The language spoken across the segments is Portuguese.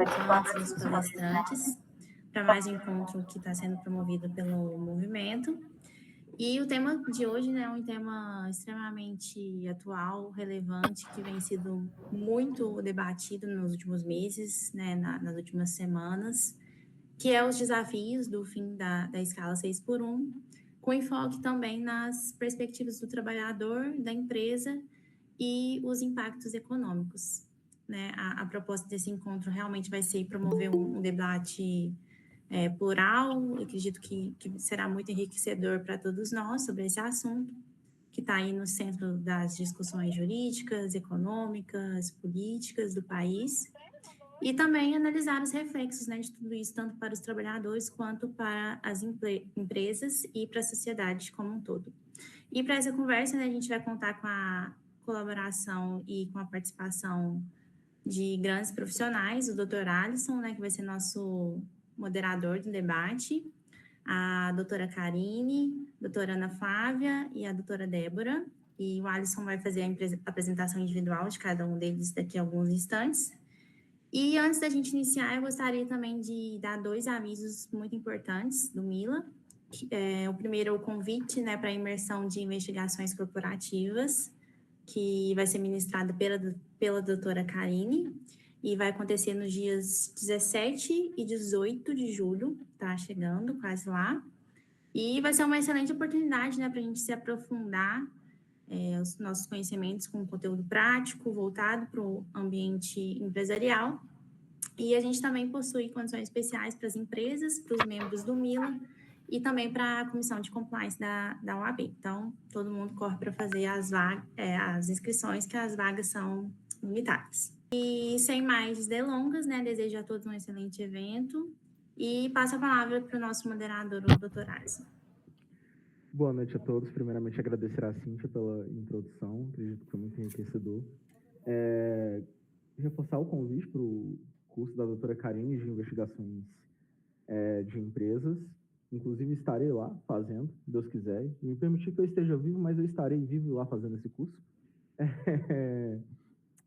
participantes e os palestrantes para mais um encontro que está sendo promovido pelo movimento. E o tema de hoje, né, é um tema extremamente atual, relevante, que vem sido muito debatido nos últimos meses, né, nas últimas semanas, que é os desafios do fim da escala 6 por 1, com enfoque também nas perspectivas do trabalhador, da empresa e os impactos econômicos. Né? A proposta desse encontro realmente vai ser promover um debate plural, eu acredito que será muito enriquecedor para todos nós sobre esse assunto, que está aí no centro das discussões jurídicas, econômicas, políticas do país, e também analisar os reflexos, né, de tudo isso, tanto para os trabalhadores quanto para as empresas e para a sociedade como um todo. E para essa conversa, né, a gente vai contar com a colaboração e com a participação de grandes profissionais, o Dr. Alisson, né, que vai ser nosso moderador do debate, a doutora Karine, a doutora Ana Flávia e a doutora Débora, e o Alisson vai fazer a apresentação individual de cada um deles daqui a alguns instantes. E antes da gente iniciar, eu gostaria também de dar 2 avisos muito importantes do MILA. O primeiro é o convite, né, para a imersão de investigações corporativas, que vai ser ministrada pela doutora Karine, e vai acontecer nos dias 17 e 18 de julho, tá chegando quase lá. E vai ser uma excelente oportunidade, né, para a gente se aprofundar os nossos conhecimentos com conteúdo prático, voltado para o ambiente empresarial. E a gente também possui condições especiais para as empresas, para os membros do MILA e também para a comissão de compliance da OAB. Então, todo mundo corre para fazer as inscrições, que as vagas são limitadas. E sem mais delongas, né, desejo a todos um excelente evento e passo a palavra para o nosso moderador, o Dr. Alisson. Boa noite a todos. Primeiramente, agradecer a Cíntia pela introdução, acredito que foi muito enriquecedor. Reforçar o convite para o curso da doutora Karine de investigações de empresas. Inclusive, estarei lá fazendo, se Deus quiser. Me permitir que eu esteja vivo, mas eu estarei vivo lá fazendo esse curso.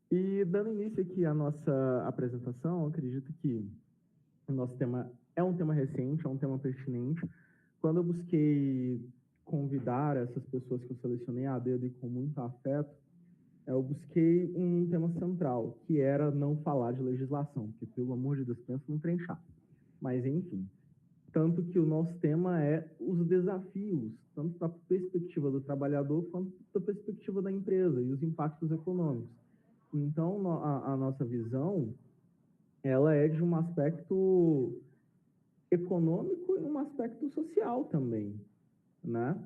E dando início aqui à nossa apresentação, acredito que o nosso tema é um tema recente, é um tema pertinente. Quando eu busquei convidar essas pessoas que eu selecionei a dedo e com muito afeto, eu busquei um tema central, que era não falar de legislação, porque, pelo amor de Deus, penso num trem chato. Mas, enfim, tanto que o nosso tema é os desafios, tanto da perspectiva do trabalhador quanto da perspectiva da empresa e os impactos econômicos. Então, a nossa visão, ela é de um aspecto econômico e um aspecto social também, né?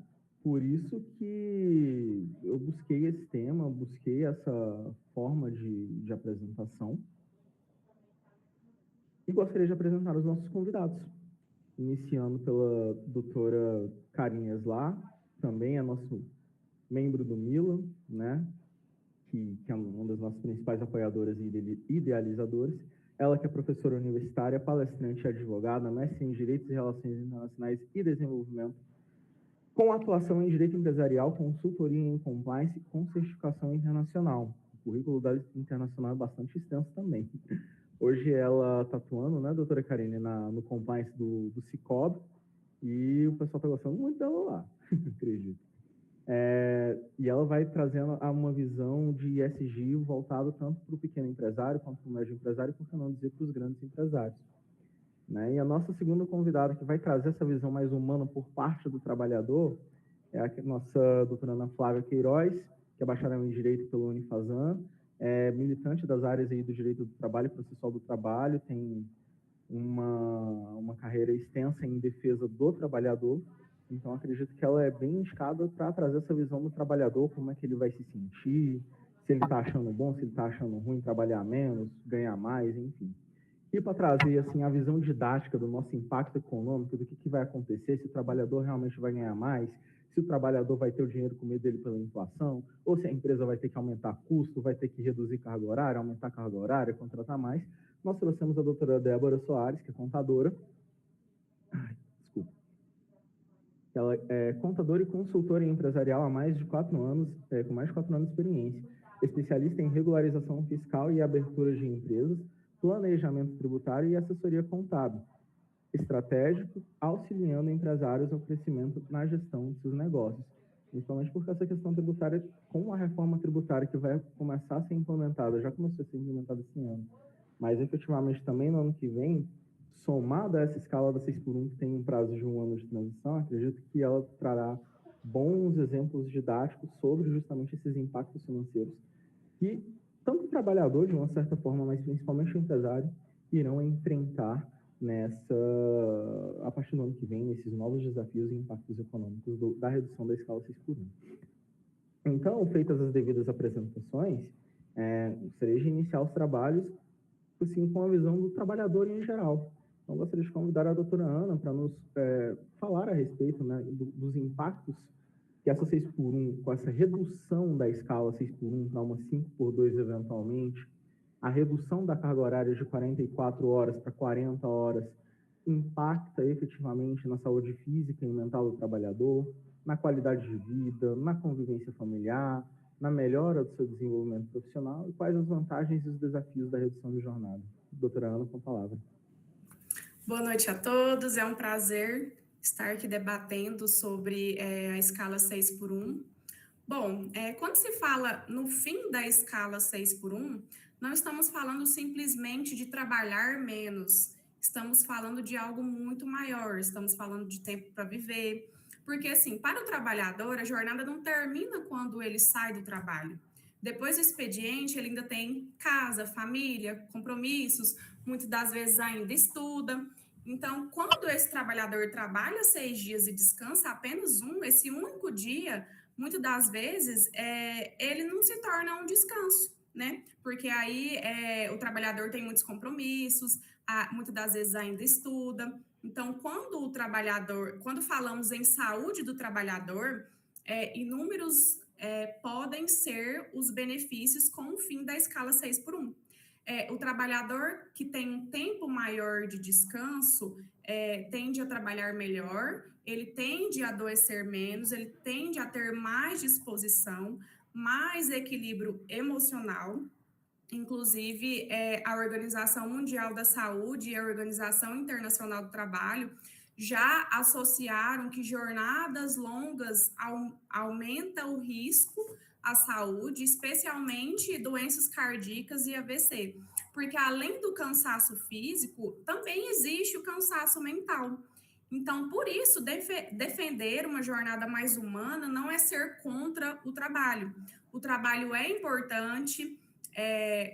Por isso que eu busquei esse tema, busquei essa forma de apresentação e gostaria de apresentar os nossos convidados, iniciando pela doutora Karine Eslar, também é nosso membro do MILA, né? Que é uma das nossas principais apoiadoras e idealizadoras. Ela que é professora universitária, palestrante e advogada, mestre em Direitos e Relações Internacionais e Desenvolvimento, com atuação em Direito Empresarial, consultoria em Compliance com certificação internacional. O currículo da internacional é bastante extenso também. Hoje ela está atuando, né, doutora Karine, no Compliance do Cicobi, e o pessoal está gostando muito dela lá, acredito. E ela vai trazendo uma visão de ESG voltado tanto para o pequeno empresário quanto para o médio empresário, por que não dizer para os grandes empresários. Né? E a nossa segunda convidada que vai trazer essa visão mais humana por parte do trabalhador é a nossa doutora Ana Flávia Queiroz, que é bacharel em Direito pelo Unifazan, é militante das áreas aí do direito do trabalho e processual do trabalho, tem uma carreira extensa em defesa do trabalhador. Então, acredito que ela é bem indicada para trazer essa visão do trabalhador, como é que ele vai se sentir, se ele está achando bom, se ele está achando ruim, trabalhar menos, ganhar mais, enfim. E para trazer assim, a visão didática do nosso impacto econômico, do que vai acontecer, se o trabalhador realmente vai ganhar mais, se o trabalhador vai ter o dinheiro comido dele pela inflação, ou se a empresa vai ter que aumentar custo, vai ter que reduzir carga horária, aumentar carga horária, contratar mais. Nós trouxemos a doutora Débora Soares, que é contadora. Ela é contadora e consultora empresarial há mais de 4 anos, com mais de 4 anos de experiência, especialista em regularização fiscal e abertura de empresas, planejamento tributário e assessoria contábil, estratégico, auxiliando empresários ao crescimento na gestão de seus negócios. Principalmente porque essa questão tributária, com a reforma tributária que vai começar a ser implementada, já começou a ser implementada esse ano, mas efetivamente também no ano que vem, somada a essa escala da 6x1, que tem um prazo de 1 ano de transição, acredito que ela trará bons exemplos didáticos sobre justamente esses impactos financeiros que tanto o trabalhador, de uma certa forma, mas principalmente o empresário, irão enfrentar a partir do ano que vem, nesses novos desafios e impactos econômicos da redução da escala 6x1. Então, feitas as devidas apresentações, gostaria de iniciar os trabalhos assim, com a visão do trabalhador em geral. Então, gostaria de convidar a doutora Ana para nos falar a respeito, né, dos impactos que essa 6x1, com essa redução da escala 6x1 para uma 5x2 eventualmente, a redução da carga horária de 44 horas para 40 horas, impacta efetivamente na saúde física e mental do trabalhador, na qualidade de vida, na convivência familiar, na melhora do seu desenvolvimento profissional e quais as vantagens e os desafios da redução de jornada. Doutora Ana, com a palavra. Boa noite a todos, é um prazer estar aqui debatendo sobre a escala 6x1. Bom, quando se fala no fim da escala 6x1, não estamos falando simplesmente de trabalhar menos, estamos falando de algo muito maior, estamos falando de tempo para viver, porque assim, para o trabalhador, a jornada não termina quando ele sai do trabalho. Depois do expediente, ele ainda tem casa, família, compromissos, muitas das vezes ainda estuda. Então, quando esse trabalhador trabalha 6 dias e descansa apenas um, esse único dia, muitas das vezes, ele não se torna um descanso, né? Porque aí o trabalhador tem muitos compromissos, muitas das vezes ainda estuda. Então, quando falamos em saúde do trabalhador, inúmeros podem ser os benefícios com o fim da escala 6x1. O trabalhador que tem um tempo maior de descanso tende a trabalhar melhor, ele tende a adoecer menos, ele tende a ter mais disposição, mais equilíbrio emocional. Inclusive, a Organização Mundial da Saúde e a Organização Internacional do Trabalho já associaram que jornadas longas aumentam o risco à saúde, especialmente doenças cardíacas e AVC, porque além do cansaço físico, também existe o cansaço mental. Então, por isso, defender uma jornada mais humana não é ser contra o trabalho. O trabalho é importante,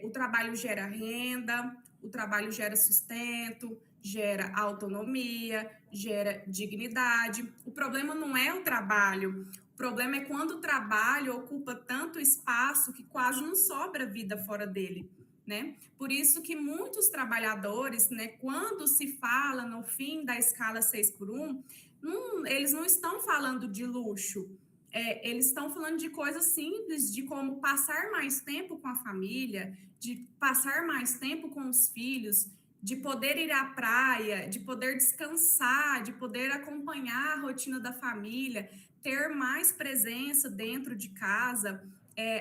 o trabalho gera renda, o trabalho gera sustento, gera autonomia, gera dignidade. O problema não é o trabalho, o problema é quando o trabalho ocupa tanto espaço que quase não sobra vida fora dele, né? Por isso que muitos trabalhadores, né, quando se fala no fim da escala 6x1, eles não estão falando de luxo, eles estão falando de coisas simples, de como passar mais tempo com a família, de passar mais tempo com os filhos, de poder ir à praia, de poder descansar, de poder acompanhar a rotina da família, ter mais presença dentro de casa.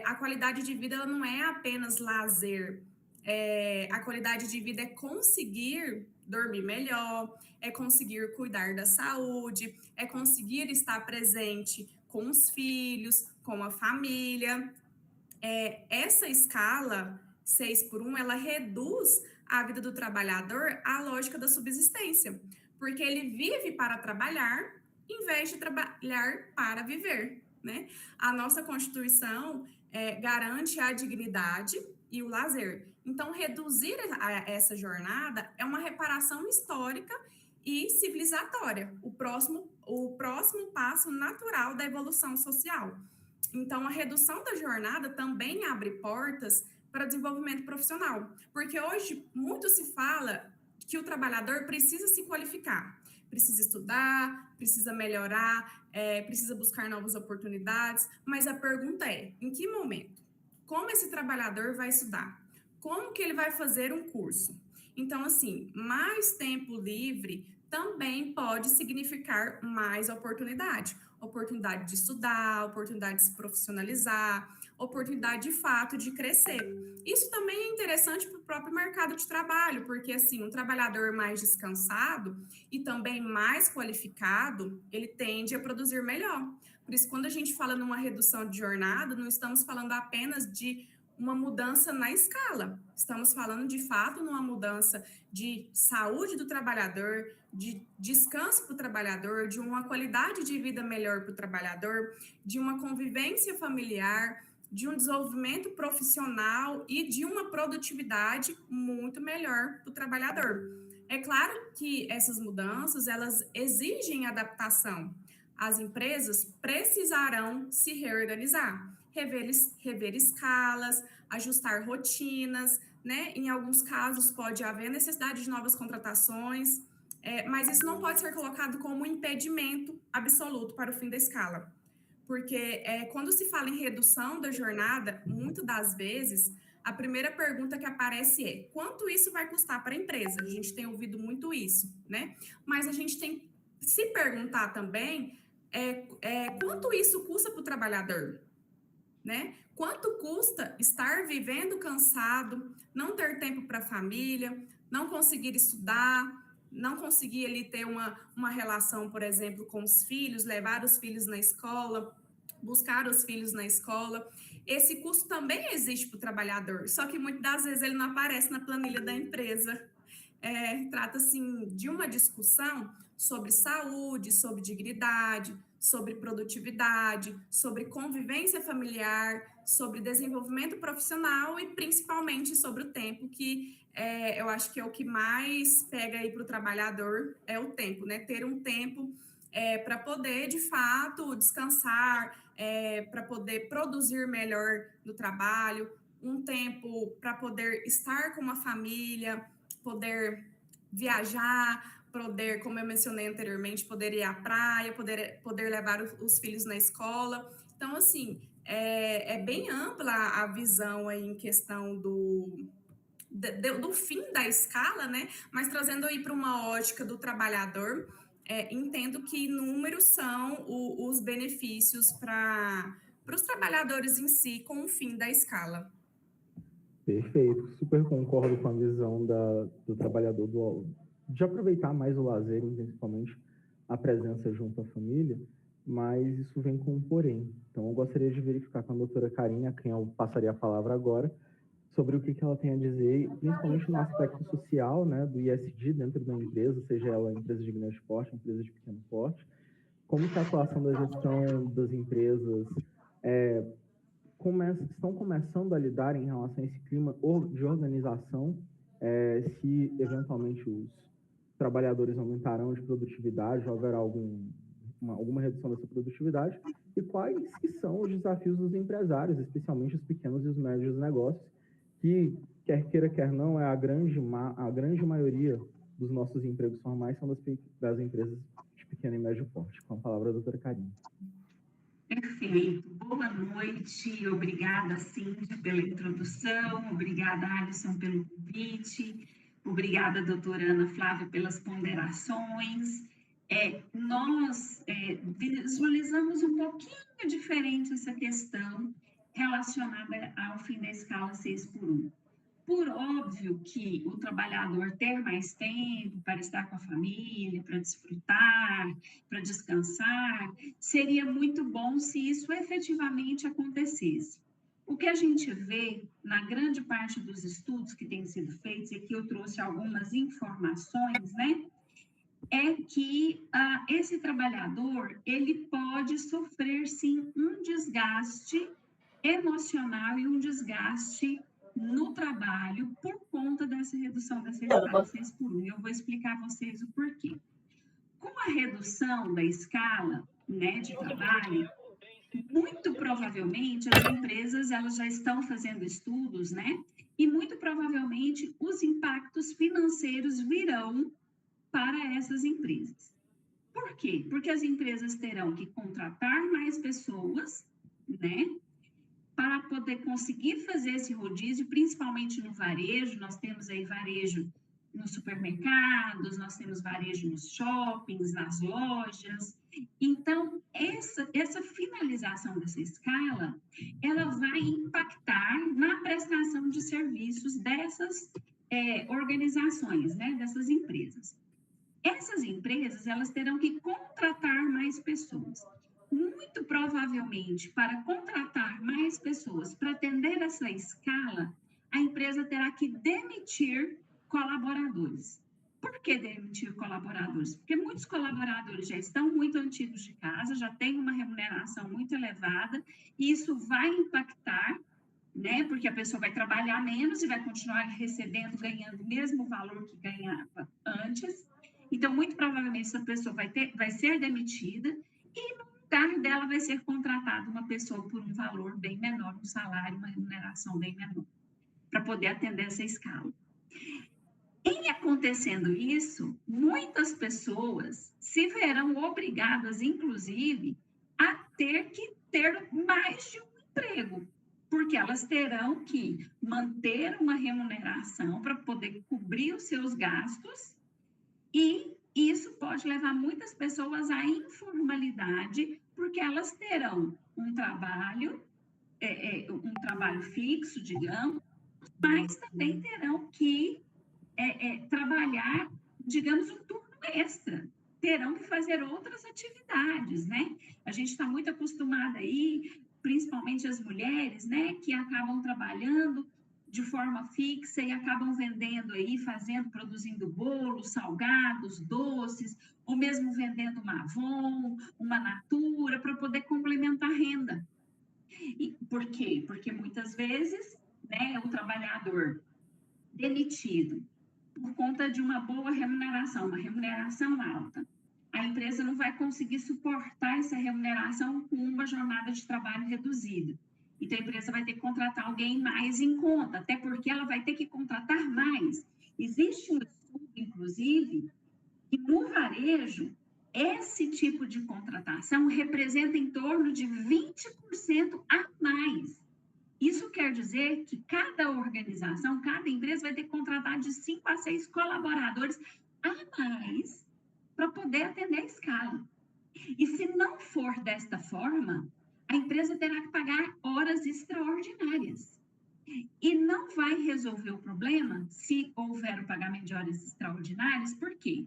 A qualidade de vida ela não é apenas lazer. A qualidade de vida é conseguir dormir melhor, é conseguir cuidar da saúde, é conseguir estar presente com os filhos, com a família. Essa escala 6x1, ela reduz a vida do trabalhador à lógica da subsistência, porque ele vive para trabalhar, em vez de trabalhar para viver, né? A nossa Constituição garante a dignidade e o lazer. Então, reduzir essa jornada é uma reparação histórica e civilizatória, o próximo passo natural da evolução social. Então, a redução da jornada também abre portas para desenvolvimento profissional, porque hoje muito se fala que o trabalhador precisa se qualificar, precisa estudar, precisa melhorar, precisa buscar novas oportunidades, mas a pergunta é, em que momento? Como esse trabalhador vai estudar? Como que ele vai fazer um curso? Então, assim, mais tempo livre também pode significar mais oportunidade. oportunidade de estudar, oportunidade de se profissionalizar, oportunidade de fato de crescer. Isso também é interessante para o próprio mercado de trabalho, porque assim, um trabalhador mais descansado e também mais qualificado, ele tende a produzir melhor. Por isso, quando a gente fala numa redução de jornada, não estamos falando apenas de uma mudança na escala, estamos falando de fato numa mudança de saúde do trabalhador, de descanso para o trabalhador, de uma qualidade de vida melhor para o trabalhador, de uma convivência familiar, de um desenvolvimento profissional e de uma produtividade muito melhor para o trabalhador. É claro que essas mudanças, elas exigem adaptação. As empresas precisarão se reorganizar, rever escalas, ajustar rotinas, né? Em alguns casos pode haver necessidade de novas contratações, mas isso não pode ser colocado como um impedimento absoluto para o fim da escala. Porque quando se fala em redução da jornada, muitas das vezes, a primeira pergunta que aparece é: quanto isso vai custar para a empresa? A gente tem ouvido muito isso, né? Mas a gente tem que se perguntar também quanto isso custa para o trabalhador, né? Quanto custa estar vivendo cansado, não ter tempo para a família, não conseguir estudar, não conseguir ali ter uma relação, por exemplo, com os filhos, levar os filhos na escola, buscar os filhos na escola. Esse custo também existe para o trabalhador, só que muitas das vezes ele não aparece na planilha da empresa. Trata-se de uma discussão sobre saúde, sobre dignidade, sobre produtividade, sobre convivência familiar, sobre desenvolvimento profissional e principalmente sobre o tempo, que eu acho que é o que mais pega aí para o trabalhador, é o tempo, né? Ter um tempo para poder, de fato, descansar, para poder produzir melhor no trabalho, um tempo para poder estar com uma família, poder viajar, poder, como eu mencionei anteriormente, poder ir à praia, poder levar os filhos na escola. Então, assim, é bem ampla a visão aí em questão do fim da escala, né? Mas trazendo aí para uma ótica do trabalhador, entendo que inúmeros são os benefícios para os trabalhadores em si com o fim da escala. Perfeito, super concordo com a visão do trabalhador de aproveitar mais o lazer, principalmente a presença junto à família, mas isso vem com um porém. Então, eu gostaria de verificar com a doutora Karine, a quem eu passaria a palavra agora, sobre o que ela tem a dizer, principalmente no aspecto social, né, do ISD dentro da empresa, seja ela empresa de grande porte, empresa de pequeno porte, como que a atuação da gestão das empresas estão começando a lidar em relação a esse clima de organização, se eventualmente os trabalhadores aumentarão de produtividade, ou haverá alguma redução dessa produtividade, e quais que são os desafios dos empresários, especialmente os pequenos e os médios negócios, que, quer queira, quer não, a grande maioria dos nossos empregos formais são das empresas de pequeno e médio porte. Com a palavra a doutora Karine. Perfeito. Boa noite. Obrigada, Cindy, pela introdução. Obrigada, Alisson, pelo convite. Obrigada, doutora Ana Flávia, pelas ponderações. Nós visualizamos um pouquinho diferente essa questão relacionada ao fim da escala 6x1. Por óbvio que o trabalhador ter mais tempo para estar com a família, para desfrutar, para descansar, seria muito bom se isso efetivamente acontecesse. O que a gente vê na grande parte dos estudos que têm sido feitos, e aqui eu trouxe algumas informações, né, é que esse trabalhador, ele pode sofrer, sim, um desgaste emocional e um desgaste no trabalho por conta dessa redução dessa escala 6x1. Eu vou explicar a vocês o porquê. Com a redução da escala, né, de trabalho, muito provavelmente as empresas elas já estão fazendo estudos, né? E muito provavelmente os impactos financeiros virão para essas empresas. Por quê? Porque as empresas terão que contratar mais pessoas, né? Para poder conseguir fazer esse rodízio, principalmente no varejo. Nós temos aí varejo nos supermercados, nós temos varejo nos shoppings, nas lojas, Então, essa finalização dessa escala, ela vai impactar na prestação de serviços dessas organizações, né, dessas empresas. Essas empresas, elas terão que contratar mais pessoas. Muito provavelmente, para contratar mais pessoas, para atender essa escala, a empresa terá que demitir colaboradores. Por que demitir colaboradores? Porque muitos colaboradores já estão muito antigos de casa, já têm uma remuneração muito elevada, e isso vai impactar, né? Porque a pessoa vai trabalhar menos e vai continuar recebendo, ganhando o mesmo valor que ganhava antes. Então, muito provavelmente, essa pessoa vai ser demitida e no lugar dela vai ser contratada uma pessoa por um valor bem menor, um salário, uma remuneração bem menor, para poder atender essa escala. Em acontecendo isso, muitas pessoas se verão obrigadas, inclusive, a ter que ter mais de um emprego, porque elas terão que manter uma remuneração para poder cobrir os seus gastos, e isso pode levar muitas pessoas à informalidade, porque elas terão um trabalho fixo, digamos, mas também terão que trabalhar, digamos, um turno extra. Terão que fazer outras atividades, né? A gente está muito acostumada aí, principalmente as mulheres, né, que acabam trabalhando de forma fixa e acabam vendendo aí, produzindo bolos, salgados, doces, ou mesmo vendendo uma Avon, uma Natura, para poder complementar a renda. E por quê? Porque muitas vezes, né, o trabalhador demitido por conta de uma boa remuneração, uma remuneração alta, a empresa não vai conseguir suportar essa remuneração com uma jornada de trabalho reduzida. Então, a empresa vai ter que contratar alguém mais em conta, até porque ela vai ter que contratar mais. Existe um estudo, inclusive, que no varejo, esse tipo de contratação representa em torno de 20% a mais. Isso quer dizer que cada organização, cada empresa vai ter que contratar de 5 a 6 colaboradores a mais para poder atender a escala. E se não for desta forma, a empresa terá que pagar horas extraordinárias. E não vai resolver o problema se houver o pagamento de horas extraordinárias. Por quê?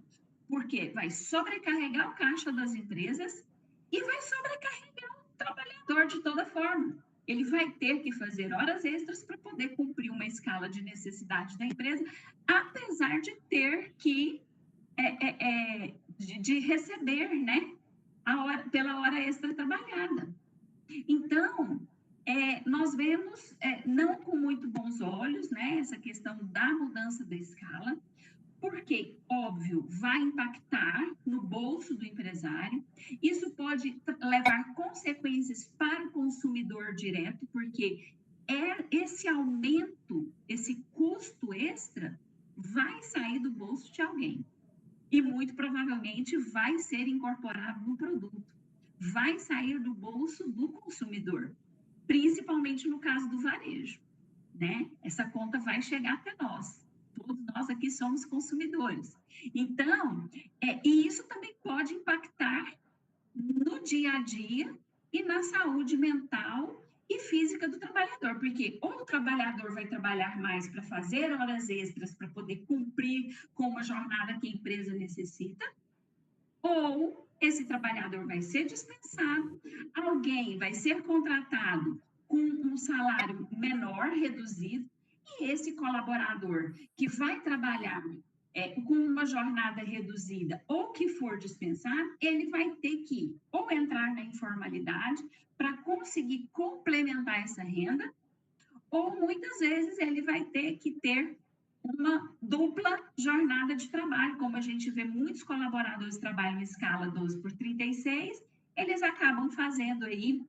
Porque vai sobrecarregar o caixa das empresas e vai sobrecarregar o trabalhador de toda forma. Ele vai ter que fazer horas extras para poder cumprir uma escala de necessidade da empresa, apesar de ter que de receber, né, pela hora extra trabalhada. Então, nós vemos não com muito bons olhos, né, essa questão da mudança da escala, porque, óbvio, vai impactar no bolso do empresário. Isso pode levar consequências para o consumidor direto, porque esse aumento, esse custo extra, vai sair do bolso de alguém. E muito provavelmente vai ser incorporado no produto. Vai sair do bolso do consumidor, principalmente no caso do varejo, né? Essa conta vai chegar até nós. Todos nós aqui somos consumidores. Então, e isso também pode impactar no dia a dia e na saúde mental e física do trabalhador, porque ou o trabalhador vai trabalhar mais para fazer horas extras para poder cumprir com uma jornada que a empresa necessita, ou esse trabalhador vai ser dispensado, alguém vai ser contratado com um salário menor, reduzido, e esse colaborador que vai trabalhar com uma jornada reduzida ou que for dispensado, ele vai ter que ou entrar na informalidade para conseguir complementar essa renda, ou muitas vezes ele vai ter que ter uma dupla jornada de trabalho, como a gente vê muitos colaboradores trabalham em escala 12/36, eles acabam fazendo aí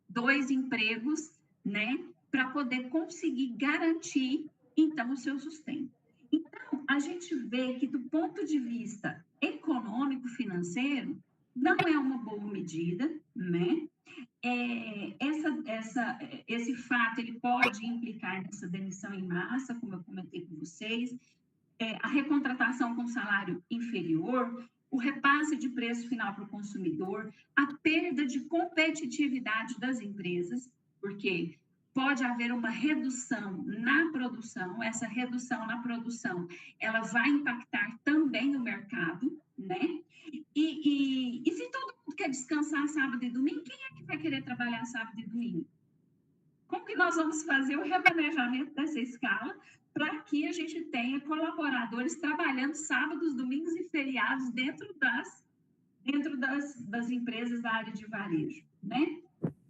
2 empregos, né, para poder conseguir garantir, então, o seu sustento. Então, a gente vê que, do ponto de vista econômico, financeiro, não é uma boa medida, né? Esse fato, ele pode implicar nessa demissão em massa, como eu comentei com vocês, a recontratação com salário inferior, o repasse de preço final para o consumidor, a perda de competitividade das empresas, porque pode haver uma redução na produção, essa redução na produção, ela vai impactar também o mercado, né? E se todo mundo quer descansar sábado e domingo, quem é que vai querer trabalhar sábado e domingo? Como que nós vamos fazer o remanejamento dessa escala para que a gente tenha colaboradores trabalhando sábados, domingos e feriados dentro das empresas da área de varejo, né?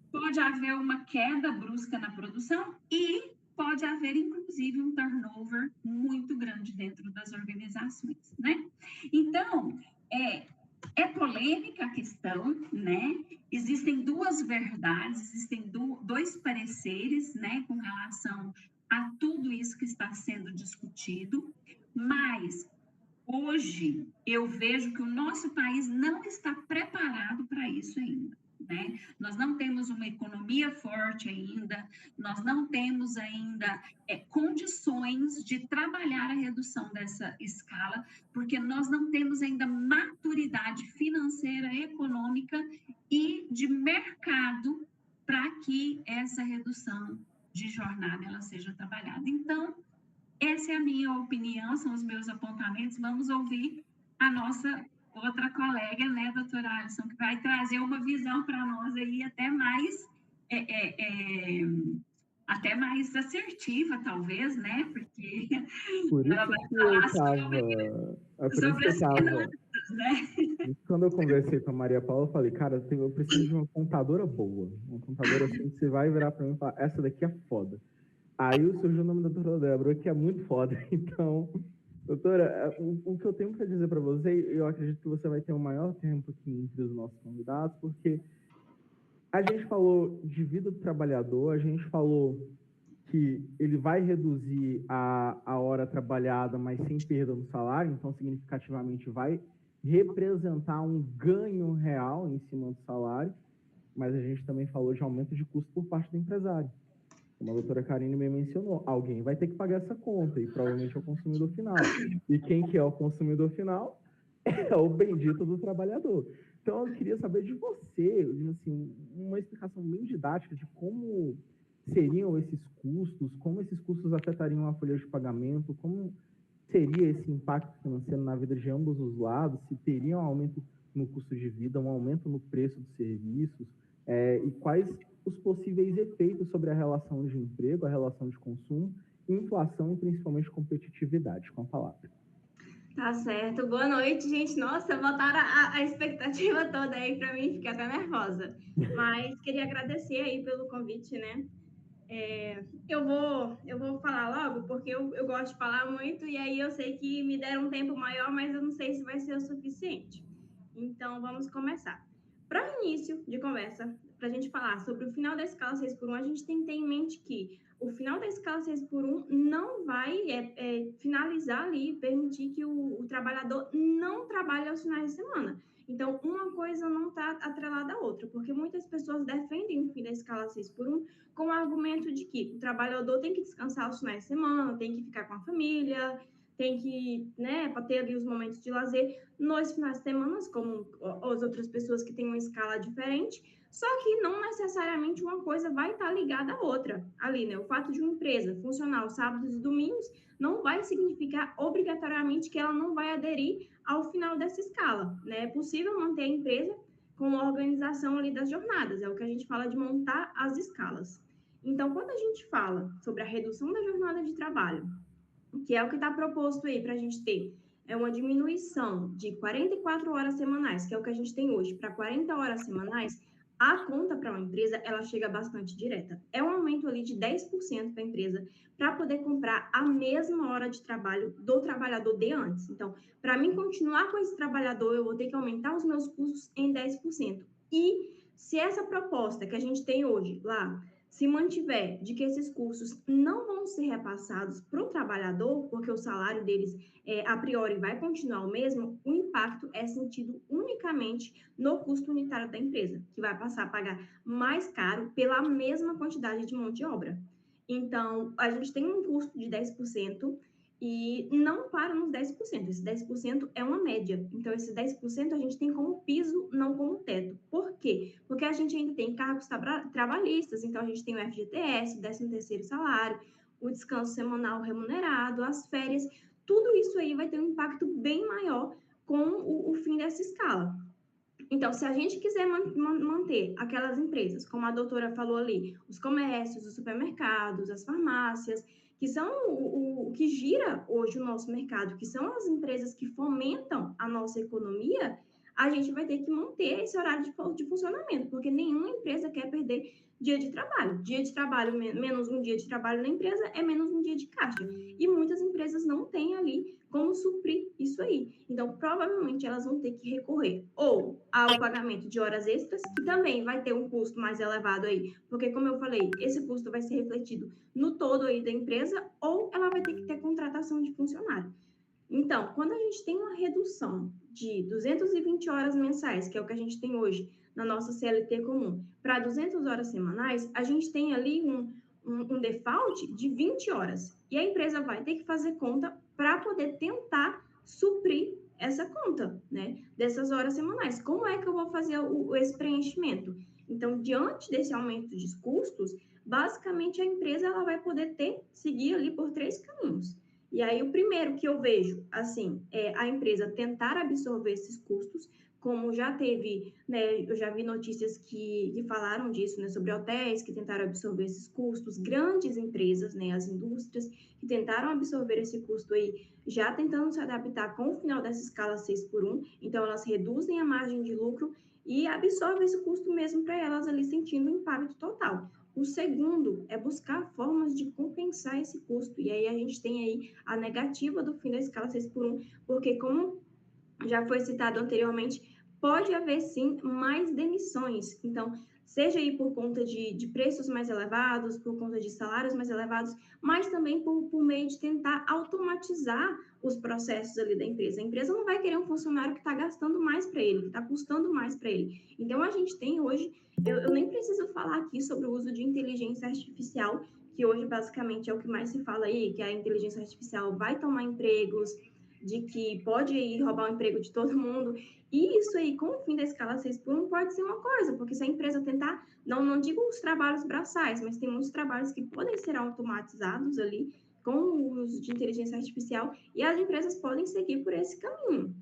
Pode haver uma queda brusca na produção e pode haver, inclusive, um turnover muito grande dentro das organizações, né? Então, é polêmica a questão, né? Existem duas verdades, existem dois pareceres, né, com relação a tudo isso que está sendo discutido, mas hoje eu vejo que o nosso país não está preparado para isso ainda, né? Nós não temos uma economia forte ainda, nós não temos ainda condições de trabalhar a redução dessa escala, porque nós não temos ainda maturidade financeira, econômica e de mercado para que essa redução de jornada ela seja trabalhada. Então, essa é a minha opinião, são os meus apontamentos. Vamos ouvir a nossa outra colega, né, doutora Alisson, que vai trazer uma visão para nós aí até mais assertiva, talvez, né, porque Por ela isso vai que falar eu estava. sobre as finanças, né? Quando eu conversei com a Maria Paula, eu falei, cara, eu preciso de uma contadora boa. Uma contadora assim que você vai virar para mim e falar, essa daqui é foda. Aí surgiu o nome da doutora Débora, que é muito foda. Então, doutora, o que eu tenho para dizer para você, eu acredito que você vai ter um maior tempo aqui entre os nossos convidados, porque a gente falou de vida do trabalhador, a gente falou que ele vai reduzir a hora trabalhada, mas sem perda no salário, então significativamente vai representar um ganho real em cima do salário, mas a gente também falou de aumento de custo por parte do empresário. Como a doutora Karine me mencionou, alguém vai ter que pagar essa conta, e provavelmente é o consumidor final. E quem que é o consumidor final? É o bendito do trabalhador. Então, eu queria saber de você, assim, uma explicação bem didática de como seriam esses custos, como esses custos afetariam a folha de pagamento, como seria esse impacto financeiro na vida de ambos os lados, se teria um aumento no custo de vida, um aumento no preço dos serviços, e quais os possíveis efeitos sobre a relação de emprego, a relação de consumo, inflação e principalmente competitividade. Com a palavra. Tá certo. Boa noite, gente. Nossa, botaram a expectativa toda aí para mim, fiquei até nervosa. Mas queria agradecer aí pelo convite, né? Eu vou falar logo, porque eu gosto de falar muito, e aí eu sei que me deram um tempo maior, mas eu não sei se vai ser o suficiente. Então, vamos começar. Para o início de conversa, para a gente falar sobre o final da escala 6x1, a gente tem que ter em mente que o final da escala 6x1 não vai finalizar ali, permitir que o trabalhador não trabalhe aos finais de semana. Então, uma coisa não está atrelada à outra, porque muitas pessoas defendem o fim da escala 6x1 com o argumento de que o trabalhador tem que descansar aos finais de semana, tem que ficar com a família, tem que, né, para ter ali os momentos de lazer nos finais de semana, como as outras pessoas que têm uma escala diferente, só que não necessariamente uma coisa vai estar ligada à outra ali, né? O fato de uma empresa funcionar aos sábados e domingos não vai significar obrigatoriamente que ela não vai aderir ao final dessa escala, né? É possível manter a empresa com uma organização ali das jornadas, é o que a gente fala de montar as escalas. Então, quando a gente fala sobre a redução da jornada de trabalho, que é o que está proposto aí para a gente ter, é uma diminuição de 44 horas semanais, que é o que a gente tem hoje, para 40 horas semanais, a conta para uma empresa, ela chega bastante direta. É um aumento ali de 10% para a empresa, para poder comprar a mesma hora de trabalho do trabalhador de antes. Então, para mim continuar com esse trabalhador, eu vou ter que aumentar os meus custos em 10%. E se essa proposta que a gente tem hoje lá, se mantiver de que esses custos não vão ser repassados para o trabalhador, porque o salário deles, a priori, vai continuar o mesmo, o impacto é sentido unicamente no custo unitário da empresa, que vai passar a pagar mais caro pela mesma quantidade de mão de obra. Então, a gente tem um custo de 10%, e não para nos 10%. Esse 10% é uma média. Então, esse 10% a gente tem como piso, não como teto. Por quê? Porque a gente ainda tem cargos trabalhistas, então a gente tem o FGTS, o 13º salário, o descanso semanal remunerado, as férias, tudo isso aí vai ter um impacto bem maior com o fim dessa escala. Então, se a gente quiser manter aquelas empresas, como a doutora falou ali, os comércios, os supermercados, as farmácias, que são o que gira hoje o nosso mercado, que são as empresas que fomentam a nossa economia, a gente vai ter que manter esse horário de funcionamento, porque nenhuma empresa quer perder dia de trabalho. Dia de trabalho, menos um dia de trabalho na empresa, é menos um dia de caixa. E muitas empresas não têm ali como suprir isso aí. Então, provavelmente, elas vão ter que recorrer ou ao pagamento de horas extras, que também vai ter um custo mais elevado aí, porque, como eu falei, esse custo vai ser refletido no todo aí da empresa, ou ela vai ter que ter contratação de funcionário. Então, quando a gente tem uma redução de 220 horas mensais, que é o que a gente tem hoje na nossa CLT comum, para 200 horas semanais, a gente tem ali um default de 20 horas. E a empresa vai ter que fazer conta para poder tentar suprir essa conta, né, dessas horas semanais. Como é que eu vou fazer esse preenchimento? Então, diante desse aumento de custos, basicamente a empresa ela vai poder seguir ali por 3 caminhos. E aí, o primeiro que eu vejo, assim, é a empresa tentar absorver esses custos, como já teve, né, eu já vi notícias que falaram disso, né, sobre hotéis que tentaram absorver esses custos, grandes empresas, né, as indústrias que tentaram absorver esse custo aí, já tentando se adaptar com o final dessa escala 6x1, então elas reduzem a margem de lucro e absorvem esse custo mesmo para elas ali sentindo o impacto total. O segundo é buscar formas de compensar esse custo. E aí a gente tem aí a negativa do fim da escala 6x1, porque como já foi citado anteriormente, pode haver sim mais demissões. Então, seja aí por conta de preços mais elevados, por conta de salários mais elevados, mas também por meio de tentar automatizar os processos ali da empresa. A empresa não vai querer um funcionário que está gastando mais para ele, que está custando mais para ele. Então, a gente tem hoje, eu nem preciso falar aqui sobre o uso de inteligência artificial, que hoje basicamente é o que mais se fala aí, que a inteligência artificial vai tomar empregos, de que pode ir roubar o emprego de todo mundo. E isso aí, com o fim da escala 6x1, pode ser uma coisa, porque se a empresa tentar, não digo os trabalhos braçais, mas tem muitos trabalhos que podem ser automatizados ali com o uso de inteligência artificial, e as empresas podem seguir por esse caminho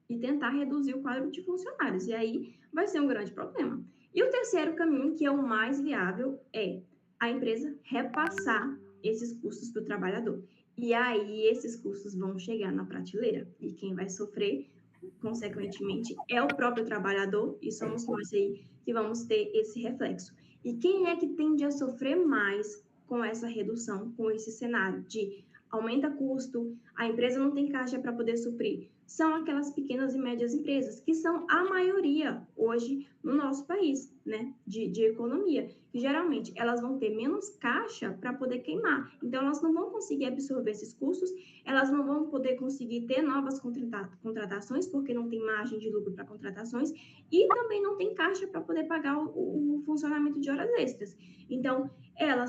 e tentar reduzir o quadro de funcionários. E aí vai ser um grande problema. E o terceiro caminho, que é o mais viável, é a empresa repassar esses custos para o trabalhador. E aí esses custos vão chegar na prateleira. E quem vai sofrer, consequentemente, é o próprio trabalhador, e somos nós aí que vamos ter esse reflexo. E quem é que tende a sofrer mais com essa redução, com esse cenário de aumenta custo, a empresa não tem caixa para poder suprir? São aquelas pequenas e médias empresas, que são a maioria hoje no nosso país, né, de economia, que geralmente elas vão ter menos caixa para poder queimar, então elas não vão conseguir absorver esses custos, elas não vão poder conseguir ter novas contratações, porque não tem margem de lucro para contratações, e também não tem caixa para poder pagar o funcionamento de horas extras. Então, ela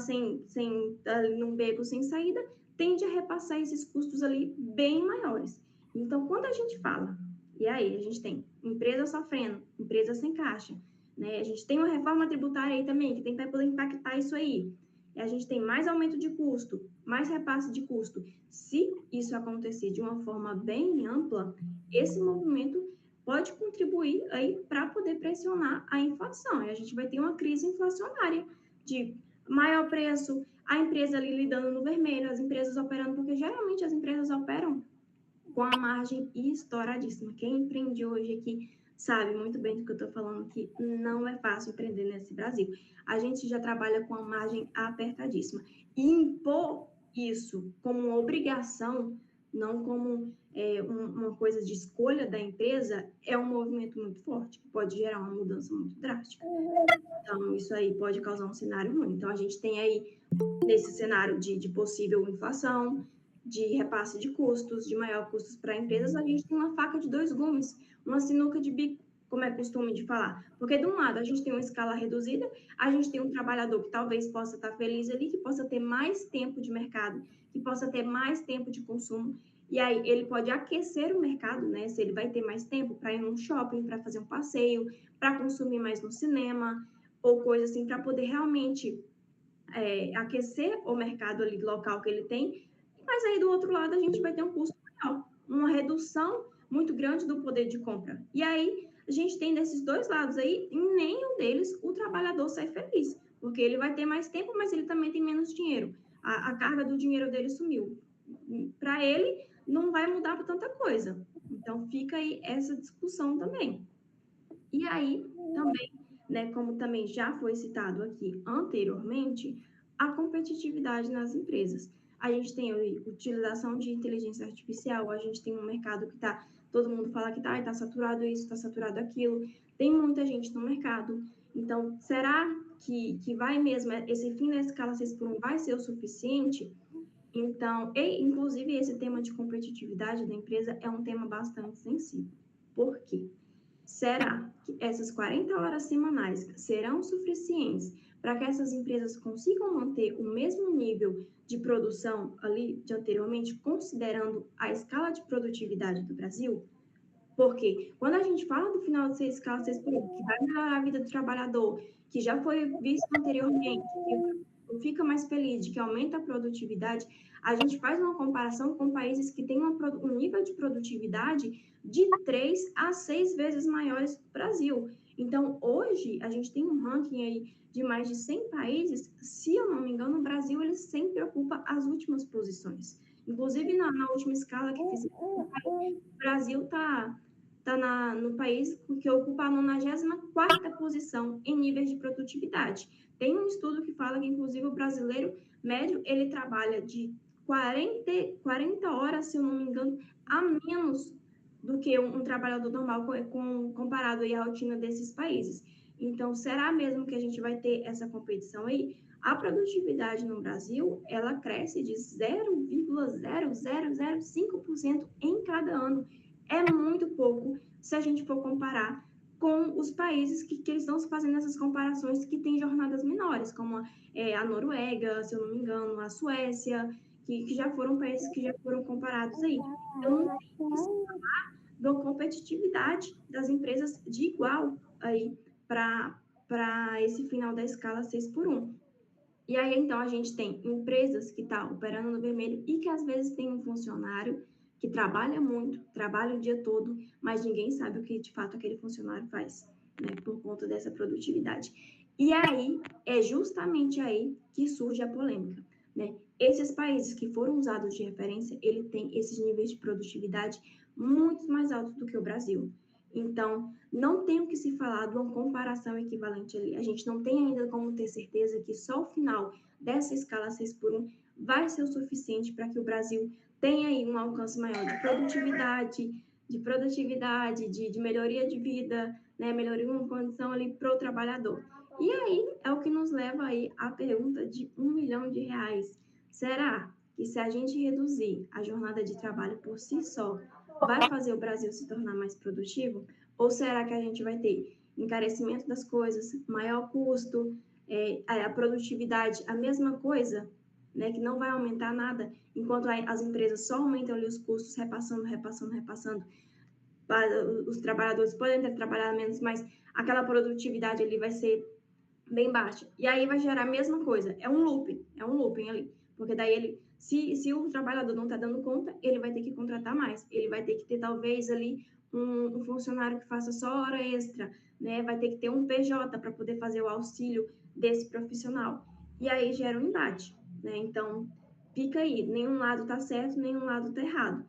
num beco sem saída, tende a repassar esses custos ali bem maiores. Então, quando a gente fala, e aí a gente tem empresa sofrendo, empresa sem caixa, né? A gente tem uma reforma tributária aí também, que tem que poder impactar isso aí. E a gente tem mais aumento de custo, mais repasse de custo. Se isso acontecer de uma forma bem ampla, esse movimento pode contribuir aí para poder pressionar a inflação. E a gente vai ter uma crise inflacionária de maior preço, a empresa ali lidando no vermelho, as empresas operando, porque geralmente as empresas operam com a margem estouradíssima. Quem empreende hoje aqui sabe muito bem do que eu estou falando, que não é fácil empreender nesse Brasil. A gente já trabalha com a margem apertadíssima. E impor isso como uma obrigação, não como uma coisa de escolha da empresa, é um movimento muito forte, que pode gerar uma mudança muito drástica. Então, isso aí pode causar um cenário ruim. Então, a gente tem aí, nesse cenário de possível inflação, de repasse de custos, de maior custos para empresas, a gente tem uma faca de dois gumes, uma sinuca de bico, como é costume de falar. Porque, de um lado, a gente tem uma escala reduzida, a gente tem um trabalhador que talvez possa estar feliz ali, que possa ter mais tempo de mercado, que possa ter mais tempo de consumo. E aí ele pode aquecer o mercado, né? Se ele vai ter mais tempo para ir num shopping, para fazer um passeio, para consumir mais no cinema, ou coisa assim, para poder realmente aquecer o mercado ali local que ele tem. Mas aí do outro lado a gente vai ter um custo maior, uma redução muito grande do poder de compra. E aí a gente tem desses dois lados aí, em nenhum deles o trabalhador sai feliz, porque ele vai ter mais tempo, mas ele também tem menos dinheiro. A carga do dinheiro dele sumiu. Para ele, não vai mudar por tanta coisa. Então, fica aí essa discussão também. E aí, também, né, como também já foi citado aqui anteriormente, a competitividade nas empresas. A gente tem a utilização de inteligência artificial, a gente tem um mercado que está, todo mundo fala que está saturado isso, está saturado aquilo, tem muita gente no mercado. Então, será que vai mesmo, esse fim da escala 6x1 vai ser o suficiente? Então, inclusive, esse tema de competitividade da empresa é um tema bastante sensível. Por quê? Será que essas 40 horas semanais serão suficientes para que essas empresas consigam manter o mesmo nível de produção ali de anteriormente, considerando a escala de produtividade do Brasil? Porque quando a gente fala do final de escala 6x1, que vai melhorar a vida do trabalhador, que já foi visto anteriormente, que fica mais feliz, que aumenta a produtividade, a gente faz uma comparação com países que têm um nível de produtividade de 3 a 6 vezes maiores que o Brasil. Então, hoje, a gente tem um ranking aí de mais de 100 países. Se eu não me engano, o Brasil ele sempre ocupa as últimas posições. Inclusive, na última escala que fiz, o Brasil está no país que ocupa a 94ª posição em níveis de produtividade. Tem um estudo que fala que, inclusive, o brasileiro médio, ele trabalha de 40 horas, se eu não me engano, a menos do que um trabalhador normal comparado aí à rotina desses países. Então, será mesmo que a gente vai ter essa competição aí? A produtividade no Brasil, ela cresce de 0,0005% em cada ano. É muito pouco se a gente for comparar com os países que eles estão fazendo essas comparações que têm jornadas menores, como a Noruega, se eu não me engano, a Suécia, que já foram países que já foram comparados aí. Então, não tem que se falar da competitividade das empresas de igual aí para esse final da escala 6x1. E aí, então, a gente tem empresas que estão operando no vermelho e que, às vezes, tem um funcionário que trabalha muito, trabalha o dia todo, mas ninguém sabe o que, de fato, aquele funcionário faz, né, por conta dessa produtividade. E aí, é justamente aí que surge a polêmica, né? Esses países que foram usados de referência, ele tem esses níveis de produtividade muito mais altos do que o Brasil. Então, não tem o que se falar de uma comparação equivalente ali. A gente não tem ainda como ter certeza que só o final dessa escala 6x1 vai ser o suficiente para que o Brasil tenha aí um alcance maior de produtividade, de melhoria de vida, né? Melhoria de uma condição ali para o trabalhador. E aí é o que nos leva aí à pergunta de R$1 milhão. Será que se a gente reduzir a jornada de trabalho por si só, vai fazer o Brasil se tornar mais produtivo? Ou será que a gente vai ter encarecimento das coisas, maior custo, a produtividade, a mesma coisa, né, que não vai aumentar nada, enquanto as empresas só aumentam ali os custos, repassando. Os trabalhadores podem ter trabalhado menos, mas aquela produtividade ali vai ser bem baixa. E aí vai gerar a mesma coisa. É um looping ali. Porque daí se o trabalhador não está dando conta, ele vai ter que contratar mais. Ele vai ter que ter, talvez, ali um funcionário que faça só hora extra, né? Vai ter que ter um PJ para poder fazer o auxílio desse profissional. E aí gera um embate, né? Então, fica aí. Nenhum lado está certo, nenhum lado está errado.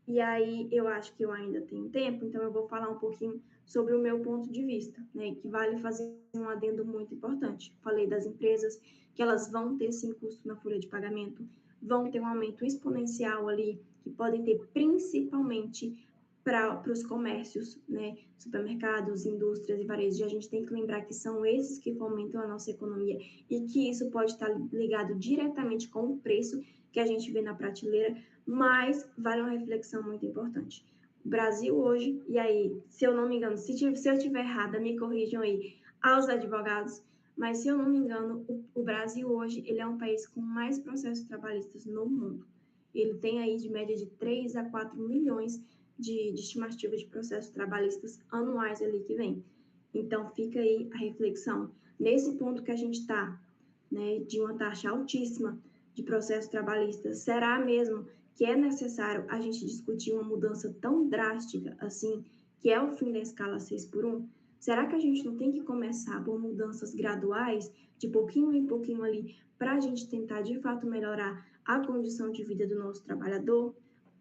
E aí eu acho que eu ainda tenho tempo, então eu vou falar um pouquinho sobre o meu ponto de vista, né, que vale fazer um adendo muito importante. Falei das empresas que elas vão ter sim custo na folha de pagamento, vão ter um aumento exponencial ali, que podem ter principalmente para os comércios, né, supermercados, indústrias e varejos. E a gente tem que lembrar que são esses que fomentam a nossa economia e que isso pode estar ligado diretamente com o preço que a gente vê na prateleira, mas vale uma reflexão muito importante. O Brasil hoje, e aí, se eu não me engano, se eu estiver errada, me corrijam aí aos advogados, mas se eu não me engano, o Brasil hoje, ele é um país com mais processos trabalhistas no mundo. ele tem aí de média de 3 a 4 milhões de estimativa de processos trabalhistas anuais ali que vem. Então, fica aí a reflexão. Nesse ponto que a gente está, né, de uma taxa altíssima de processos trabalhistas, será mesmo que é necessário a gente discutir uma mudança tão drástica assim, que é o fim da escala 6x1? Será que a gente não tem que começar por mudanças graduais, de pouquinho em pouquinho ali, para a gente tentar, de fato, melhorar a condição de vida do nosso trabalhador?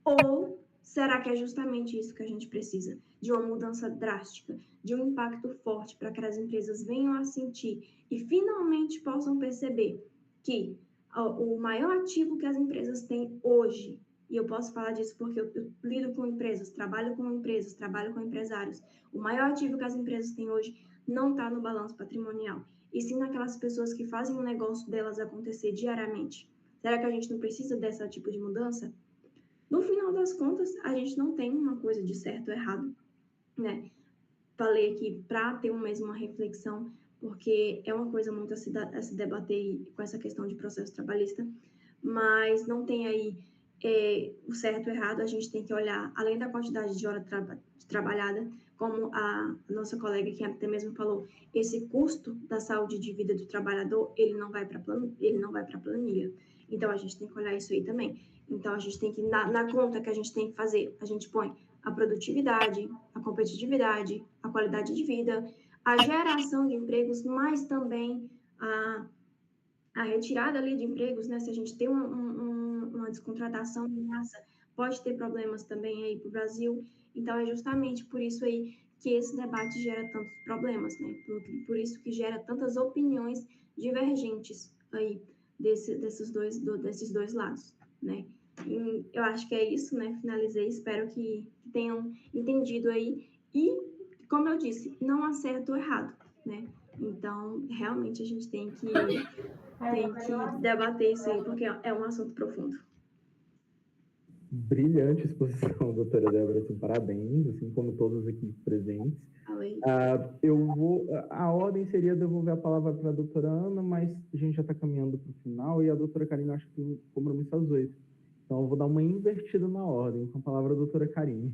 Ou será que é justamente isso que a gente precisa? De uma mudança drástica, de um impacto forte para que as empresas venham a sentir e finalmente possam perceber que o maior ativo que as empresas têm hoje, e eu posso falar disso porque eu lido com empresas, trabalho com empresários, o maior ativo que as empresas têm hoje não está no balanço patrimonial, e sim naquelas pessoas que fazem o negócio delas acontecer diariamente. Será que a gente não precisa desse tipo de mudança? No final das contas, a gente não tem uma coisa de certo ou errado, né? Falei aqui para ter mesmo uma reflexão, porque é uma coisa muito a se debater com essa questão de processo trabalhista, mas não tem aí o certo ou errado. A gente tem que olhar, além da quantidade de hora trabalhada, como a nossa colega que até mesmo falou, esse custo da saúde de vida do trabalhador, ele não vai para a planilha. Então, a gente tem que olhar isso aí também. Então, a gente tem que, na conta que a gente tem que fazer, a gente põe a produtividade, a competitividade, a qualidade de vida, a geração de empregos, mas também a retirada ali de empregos, né? Se a gente tem uma descontratação em massa, pode ter problemas também aí para o Brasil. Então, é justamente por isso aí que esse debate gera tantos problemas, né? Por isso que gera tantas opiniões divergentes aí desses dois lados, né? E eu acho que é isso, né? Finalizei, espero que tenham entendido aí. E, como eu disse, não há certo ou errado, né? Então, realmente, a gente tem que debater isso aí, porque é um assunto profundo. Brilhante exposição, doutora Débora, assim, parabéns, assim como todos aqui presentes. A ordem seria devolver a palavra para a doutora Ana, mas a gente já está caminhando para o final e a doutora Karine acho que tem compromisso às 8. Então, eu vou dar uma invertida na ordem, com a palavra a doutora Karine.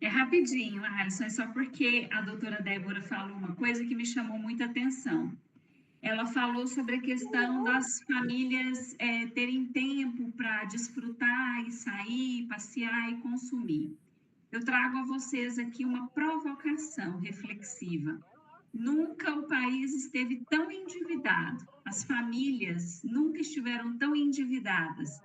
É rapidinho, Alisson, é só porque a doutora Débora falou uma coisa que me chamou muita atenção. Ela falou sobre a questão das famílias terem tempo para desfrutar e sair, passear e consumir. Eu trago a vocês aqui uma provocação reflexiva. Nunca o país esteve tão endividado, as famílias nunca estiveram tão endividadas.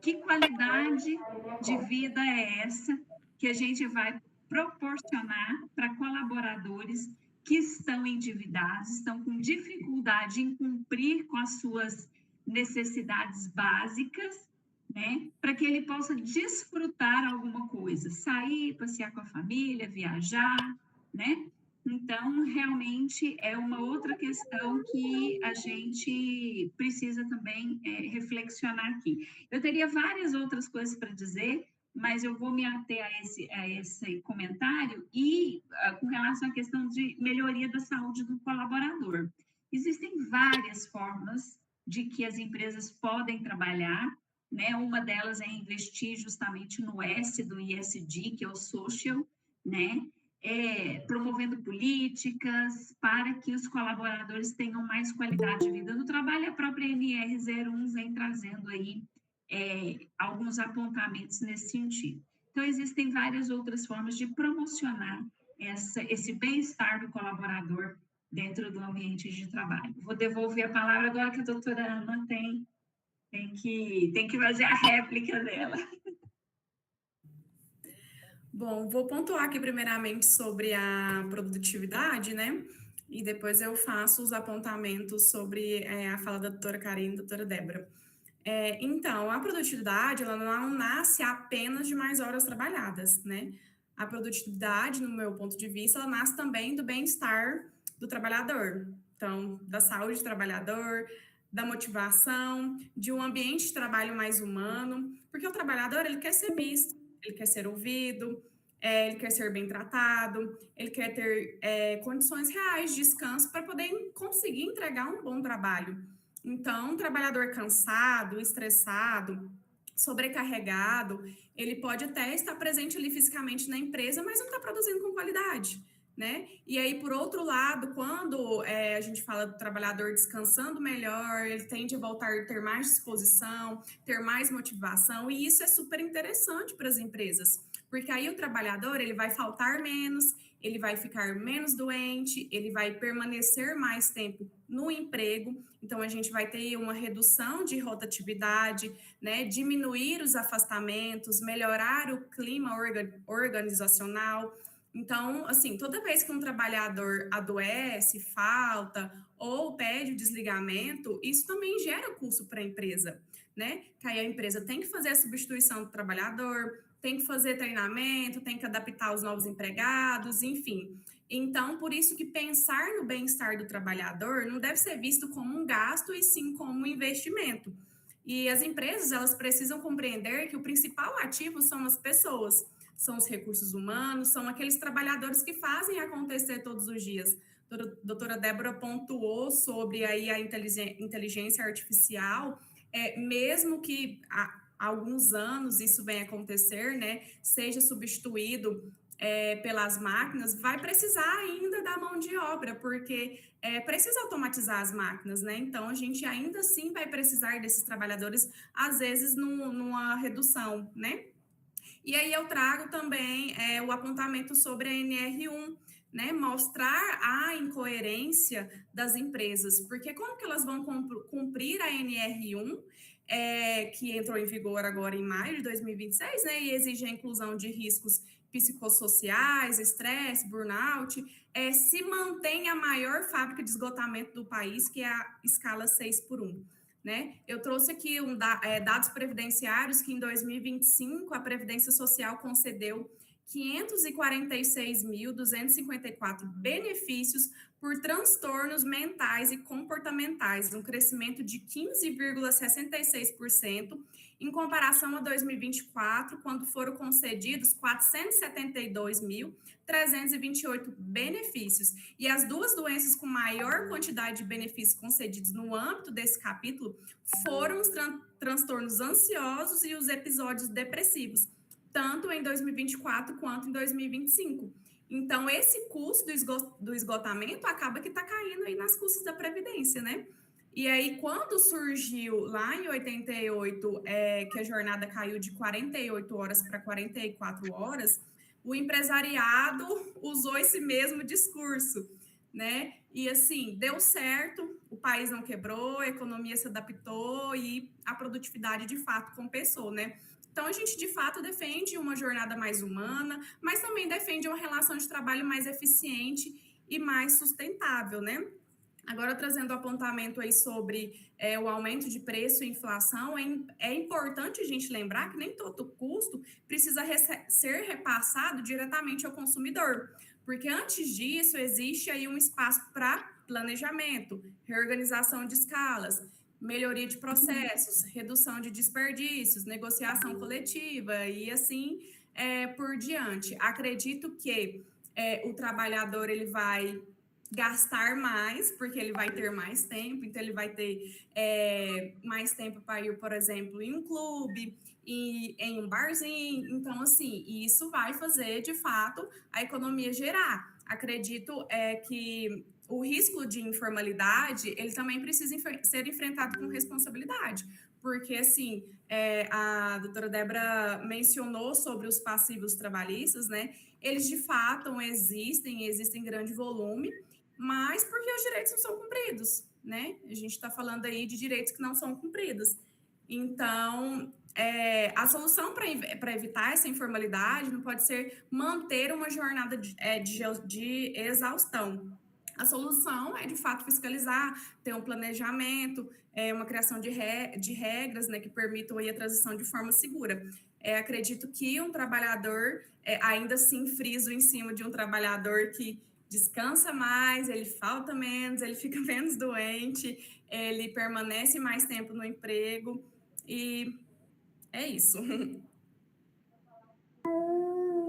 Que qualidade de vida é essa que a gente vai proporcionar para colaboradores que estão endividados, estão com dificuldade em cumprir com as suas necessidades básicas, né? Para que ele possa desfrutar alguma coisa, sair, passear com a família, viajar, né? Então, realmente é uma outra questão que a gente precisa também reflexionar aqui. Eu teria várias outras coisas para dizer, mas eu vou me ater a esse comentário e com relação à questão de melhoria da saúde do colaborador. Existem várias formas de que as empresas podem trabalhar, né? Uma delas é investir justamente no S do ISD, que é o social, né? Promovendo políticas para que os colaboradores tenham mais qualidade de vida no trabalho. A própria NR01 vem trazendo aí alguns apontamentos nesse sentido. Então, existem várias outras formas de promocionar esse bem-estar do colaborador dentro do ambiente de trabalho. Vou devolver a palavra agora que a doutora Ana tem que fazer a réplica dela. Bom, vou pontuar aqui primeiramente sobre a produtividade, né? E depois eu faço os apontamentos sobre a fala da doutora Karine e da doutora Débora. Então, a produtividade, ela não nasce apenas de mais horas trabalhadas, né? A produtividade, no meu ponto de vista, ela nasce também do bem-estar do trabalhador. Então, da saúde do trabalhador, da motivação, de um ambiente de trabalho mais humano, porque o trabalhador, ele quer ser visto, ele quer ser ouvido, ele quer ser bem tratado, ele quer ter condições reais de descanso para poder conseguir entregar um bom trabalho. Então, um trabalhador cansado, estressado, sobrecarregado, ele pode até estar presente ali fisicamente na empresa, mas não está produzindo com qualidade, né? E aí, por outro lado, quando a gente fala do trabalhador descansando melhor, ele tende a voltar a ter mais disposição, ter mais motivação, e isso é super interessante para as empresas, porque aí o trabalhador ele vai faltar menos, ele vai ficar menos doente, ele vai permanecer mais tempo no emprego, então a gente vai ter uma redução de rotatividade, né, diminuir os afastamentos, melhorar o clima organizacional. Então, assim, toda vez que um trabalhador adoece, falta ou pede o desligamento, isso também gera custo para a empresa, né? Que aí a empresa tem que fazer a substituição do trabalhador, tem que fazer treinamento, tem que adaptar os novos empregados, enfim. Então, por isso que pensar no bem-estar do trabalhador não deve ser visto como um gasto, e sim como um investimento. E as empresas, elas precisam compreender que o principal ativo são as pessoas, são os recursos humanos, são aqueles trabalhadores que fazem acontecer todos os dias. A doutora Débora pontuou sobre aí a inteligência artificial, mesmo que há alguns anos isso venha acontecer, né, seja substituído pelas máquinas, vai precisar ainda da mão de obra, porque precisa automatizar as máquinas, né? Então, a gente ainda assim vai precisar desses trabalhadores, às vezes, numa redução, né? E aí eu trago também o apontamento sobre a NR1, né? Mostrar a incoerência das empresas, porque como que elas vão cumprir a NR1, que entrou em vigor agora em maio de 2026, né? E exige a inclusão de riscos psicossociais, estresse, burnout, se mantém a maior fábrica de esgotamento do país, que é a escala 6x1. Né? Eu trouxe aqui dados previdenciários que em 2025 a Previdência Social concedeu 546.254 benefícios por transtornos mentais e comportamentais, um crescimento de 15,66% em comparação a 2024, quando foram concedidos 472.328 benefícios. E as duas doenças com maior quantidade de benefícios concedidos no âmbito desse capítulo foram os transtornos ansiosos e os episódios depressivos, tanto em 2024 quanto em 2025. Então, esse custo do esgotamento acaba que está caindo aí nas custas da Previdência, né? E aí, quando surgiu lá em 88, que a jornada caiu de 48 horas para 44 horas, o empresariado usou esse mesmo discurso, né? E assim, deu certo, o país não quebrou, a economia se adaptou e a produtividade de fato compensou, né? Então, a gente de fato defende uma jornada mais humana, mas também defende uma relação de trabalho mais eficiente e mais sustentável, né? Agora, trazendo o apontamento aí sobre o aumento de preço e inflação, é importante a gente lembrar que nem todo custo precisa ser repassado diretamente ao consumidor, porque antes disso existe aí um espaço para planejamento, reorganização de escalas, melhoria de processos, redução de desperdícios, negociação coletiva e assim por diante. Acredito que o trabalhador ele vai gastar mais, porque ele vai ter mais tempo, então ele vai ter mais tempo para ir, por exemplo, em um clube, e em um barzinho. Então, assim, isso vai fazer, de fato, a economia gerar. Acredito que o risco de informalidade, ele também precisa ser enfrentado com responsabilidade, porque, assim, a doutora Débora mencionou sobre os passivos trabalhistas, né? Eles, de fato, existem em grande volume, mas porque os direitos não são cumpridos, né? A gente está falando aí de direitos que não são cumpridos. Então, a solução para evitar essa informalidade não pode ser manter uma jornada de exaustão. A solução é, de fato, fiscalizar, ter um planejamento, uma criação de regras, né, que permitam aí a transição de forma segura. Acredito que um trabalhador, ainda assim, friso em cima de um trabalhador que descansa mais, ele falta menos, ele fica menos doente, ele permanece mais tempo no emprego, e é isso.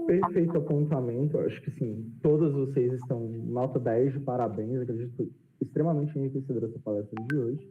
Perfeito apontamento, acho que sim, todas vocês estão nota 10 de parabéns, acredito extremamente enriquecedora essa palestra de hoje.